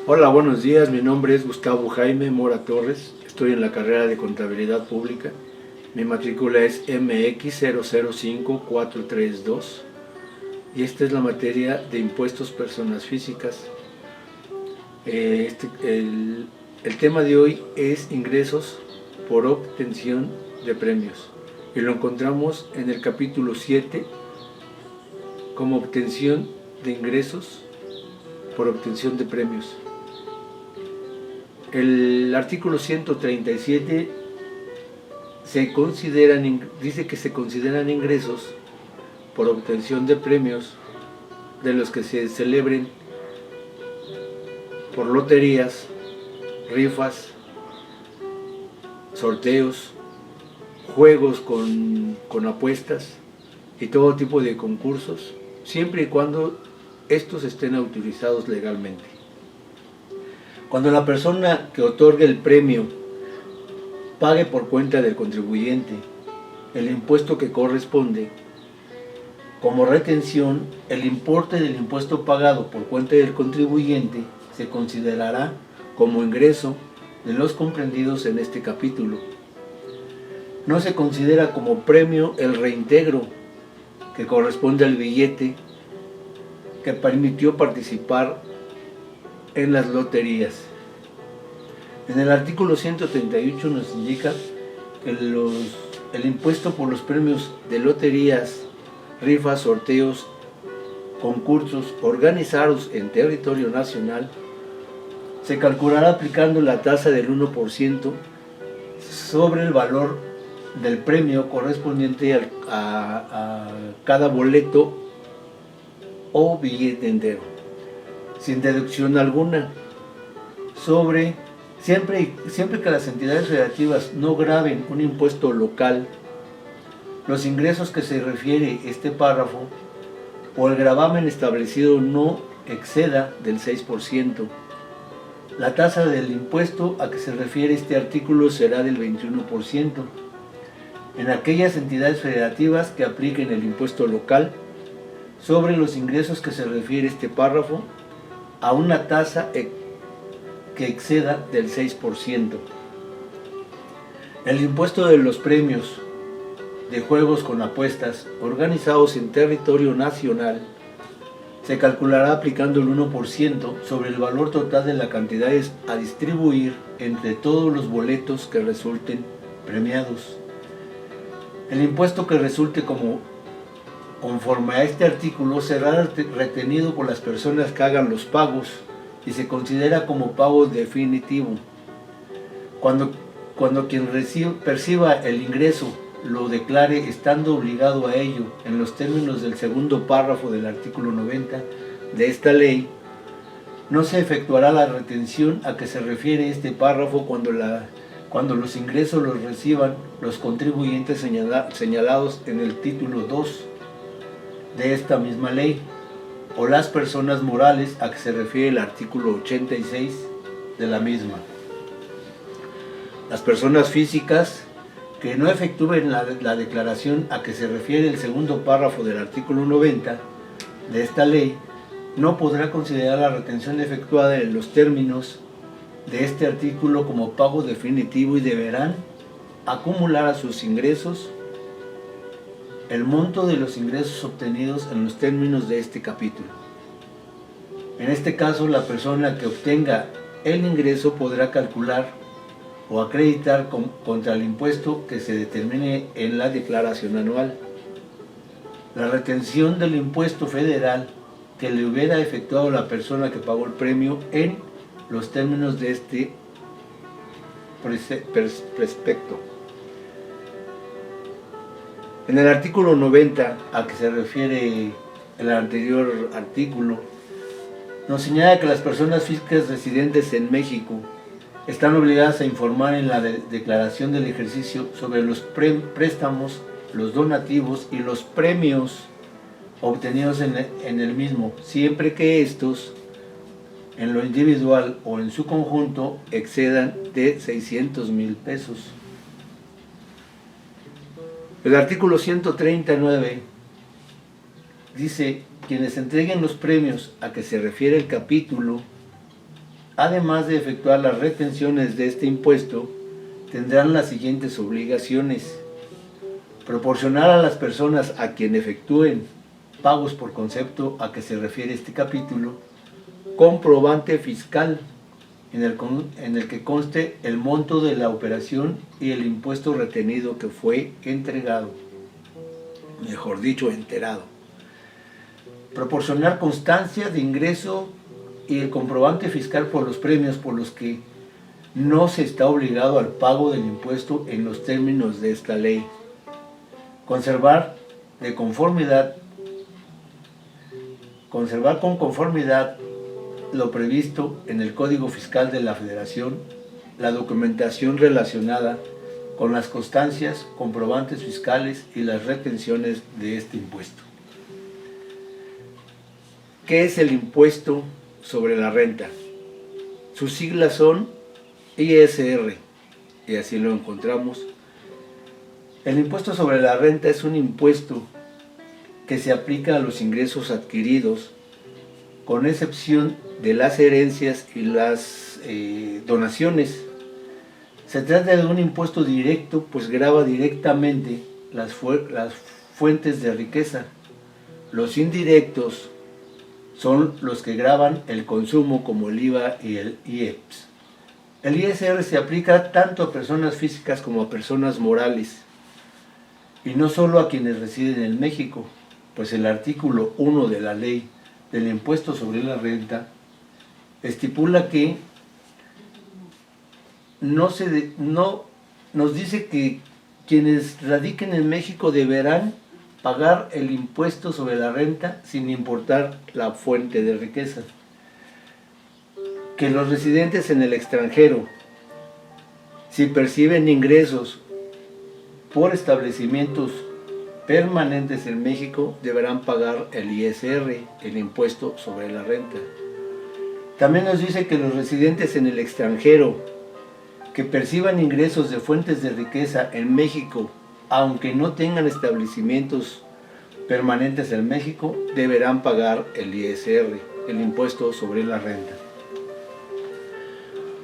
Hola, buenos días. Mi nombre es Gustavo Jaime Mora Torres. Estoy en la carrera de Contabilidad Pública. Mi matrícula es MX005432 y esta es la materia de impuestos personas físicas. El tema de hoy es ingresos por obtención de premios y lo encontramos en el capítulo 7 como obtención de ingresos por obtención de premios. El artículo 137 dice que se consideran ingresos por obtención de premios de los que se celebren por loterías, rifas, sorteos, juegos con apuestas y todo tipo de concursos, siempre y cuando estos estén autorizados legalmente. Cuando la persona que otorga el premio pague por cuenta del contribuyente el impuesto que corresponde, como retención, el importe del impuesto pagado por cuenta del contribuyente se considerará como ingreso de los comprendidos en este capítulo. No se considera como premio el reintegro que corresponde al billete que permitió participar en las loterías. En el artículo 138 nos indica que el impuesto por los premios de loterías, rifas, sorteos, concursos organizados en territorio nacional se calculará aplicando la tasa del 1% sobre el valor del premio correspondiente a cada boleto o billete entero, sin deducción alguna, siempre que las entidades federativas no graven un impuesto local, los ingresos que se refiere este párrafo o el gravamen establecido no exceda del 6%. La tasa del impuesto a que se refiere este artículo será del 21%. En aquellas entidades federativas que apliquen el impuesto local sobre los ingresos que se refiere este párrafo a una tasa que exceda del 6%. El impuesto de los premios de juegos con apuestas organizados en territorio nacional se calculará aplicando el 1% sobre el valor total de la cantidad a distribuir entre todos los boletos que resulten premiados. El impuesto que resulte conforme a este artículo será retenido por las personas que hagan los pagos y se considera como pago definitivo. Cuando quien perciba el ingreso lo declare estando obligado a ello en los términos del segundo párrafo del artículo 90 de esta ley, no se efectuará la retención a que se refiere este párrafo cuando los ingresos los reciban los contribuyentes señalados en el título 2 de esta misma ley, o las personas morales a que se refiere el artículo 86 de la misma. Las personas físicas que no efectúen la declaración a que se refiere el segundo párrafo del artículo 90 de esta ley no podrá considerar la retención efectuada en los términos de este artículo como pago definitivo y deberán acumular a sus ingresos el monto de los ingresos obtenidos en los términos de este capítulo. En este caso, la persona que obtenga el ingreso podrá calcular o acreditar contra el impuesto que se determine en la declaración anual la retención del impuesto federal que le hubiera efectuado la persona que pagó el premio en los términos de este prospecto. En el artículo 90, a que se refiere el anterior artículo, nos señala que las personas físicas residentes en México están obligadas a informar en la declaración del ejercicio sobre los préstamos, los donativos y los premios obtenidos en el mismo, siempre que estos, en lo individual o en su conjunto, excedan de 600,000 pesos. El artículo 139 dice: quienes entreguen los premios a que se refiere el capítulo además de efectuar las retenciones de este impuesto, tendrán las siguientes obligaciones: proporcionar a las personas a quien efectúen pagos por concepto a que se refiere este capítulo, comprobante fiscal en el que conste el monto de la operación y el impuesto retenido que fue entregado, mejor dicho, enterado. Proporcionar constancia de ingreso y el comprobante fiscal por los premios por los que no se está obligado al pago del impuesto en los términos de esta ley. Conservar con conformidad lo previsto en el Código Fiscal de la Federación, la documentación relacionada con las constancias, comprobantes fiscales y las retenciones de este impuesto. ¿Qué es el impuesto sobre la renta? Sus siglas son ISR, y así lo encontramos. El impuesto sobre la renta es un impuesto que se aplica a los ingresos adquiridos, con excepción de las herencias y las donaciones. Se trata de un impuesto directo, pues grava directamente las fuentes de riqueza. Los indirectos son los que gravan el consumo, como el IVA y el IEPS. El ISR se aplica tanto a personas físicas como a personas morales, y no solo a quienes residen en México, pues el artículo 1 de la ley del impuesto sobre la renta estipula que nos dice que quienes radiquen en México deberán pagar el impuesto sobre la renta sin importar la fuente de riqueza. Que los residentes en el extranjero, si perciben ingresos por establecimientos permanentes en México, deberán pagar el ISR, el impuesto sobre la renta. También nos dice que los residentes en el extranjero que perciban ingresos de fuentes de riqueza en México, aunque no tengan establecimientos permanentes en México, deberán pagar el ISR, el impuesto sobre la renta.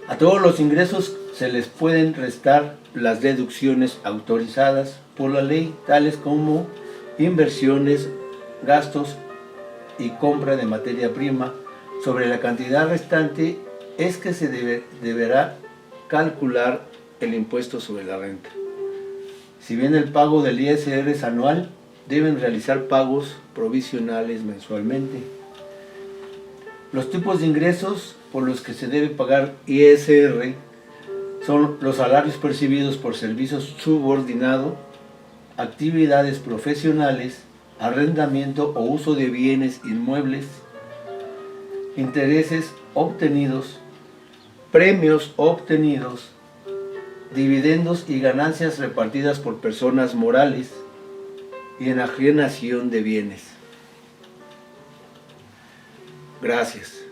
A todos los ingresos se les pueden restar las deducciones autorizadas por la ley, tales como inversiones, gastos y compra de materia prima. Sobre la cantidad restante es que se deberá calcular el impuesto sobre la renta. Si bien el pago del ISR es anual, deben realizar pagos provisionales mensualmente. Los tipos de ingresos por los que se debe pagar ISR son los salarios percibidos por servicios subordinados, actividades profesionales, arrendamiento o uso de bienes inmuebles, intereses obtenidos, premios obtenidos, dividendos y ganancias repartidas por personas morales y enajenación de bienes. Gracias.